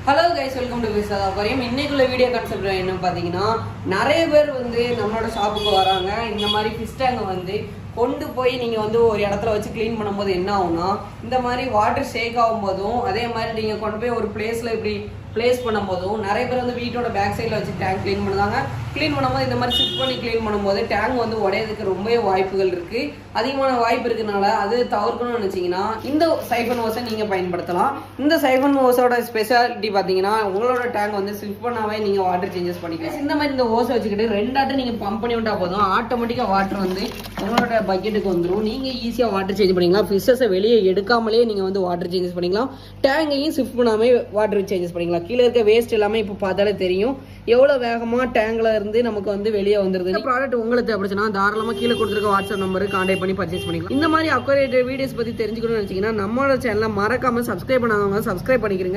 Hello guys, welcome to விசாதா பரியம். இன்னைக்குள்ள வீடியோ கான்செப்ட் என்ன பார்த்தீங்கன்னா, நிறைய பேர் வந்து நம்மளோட ஷாப்புக்கு வராங்க. இந்த மாதிரி ஃபிஷ் டேங்கை வந்து கொண்டு போய் நீங்கள் வந்து ஒரு இடத்துல வச்சு க்ளீன் பண்ணும்போது என்ன ஆகும்னா, இந்த மாதிரி வாட்டர் ஷேக் ஆகும் போதும், அதே மாதிரி நீங்கள் கொண்டு போய் ஒரு பிளேஸில் இப்படி பிளேஸ் பண்ணும் போதும் நிறைய பேர் வந்து வீட்டோட பேக் சைடில் வச்சு டேங்க் க்ளீன் பண்ணுவாங்க. க்ளீன் பண்ணும்போது இந்த மாதிரி ஷிஃப்ட் பண்ணி க்ளீன் பண்ணும்போது டேங்க் வந்து உடையதுக்கு ரொம்பவே வாய்ப்புகள் இருக்குது. அதிகமான வாய்ப்பு இருக்கனால அது தவிர்க்கணும்னு நினச்சிங்கன்னா இந்த சைஃபன் ஓஸை நீங்கள் பயன்படுத்தலாம். இந்த சைஃபன் ஓஸோட ஸ்பெஷாலிட்டி பார்த்தீங்கன்னா, உங்களோட டேங்க் வந்து ஷிஃப்ட் பண்ணாவே நீங்கள் வாட்டர் சேஞ்சஸ் பண்ணிக்கலாம். இந்த மாதிரி இந்த ஓஸை வச்சுக்கிட்டு ரெண்டாட்டம் நீங்கள் பம்ப் பண்ணி விட்டால் போதும், ஆட்டோமேட்டிக்காக வாட்டர் வந்து உங்களோட பக்கெட்டுக்கு வந்துடும். நீங்கள் ஈஸியாக வாட்டர் சேஞ்ச் பண்ணிக்கலாம். ஃபிஷ்ஷஸை வெளியே எடுக்காமலே நீங்கள் வந்து வாட்டர் சேஞ்சஸ் பண்ணிக்கலாம். டேங்கையும் ஷிஃப்ட் பண்ணாமல் வாட்டர் சேஞ்சஸ் பண்ணிக்கலாம். கீழே இருக்க வேஸ்ட் எல்லாமே இப்போ பார்த்தாலே தெரியும் எவ்வளோ வேகமாக டேங்கில் இருந்து நமக்கு வந்து வெளியே வந்துருது. இந்த ப்ராடக்ட் உங்களுக்கு தேவைப்படுச்சுன்னா தாராளமாக கீழே கொடுத்துருக்க வாட்ஸ்அப் நம்பருக்கு கான்டாக்ட் பண்ணி பர்ச்சேஸ் பண்ணிக்கலாம். இந்த மாதிரி அக்வாரியம் வீடியோஸ் பற்றி தெரிஞ்சுக்கணும்னு நினச்சிங்கன்னா நம்மளோட சேனலை மறக்காமல் சப்ஸ்கிரைப் பண்ணாதவங்க சப்ஸ்கிரைப் பண்ணிக்கிறீங்க.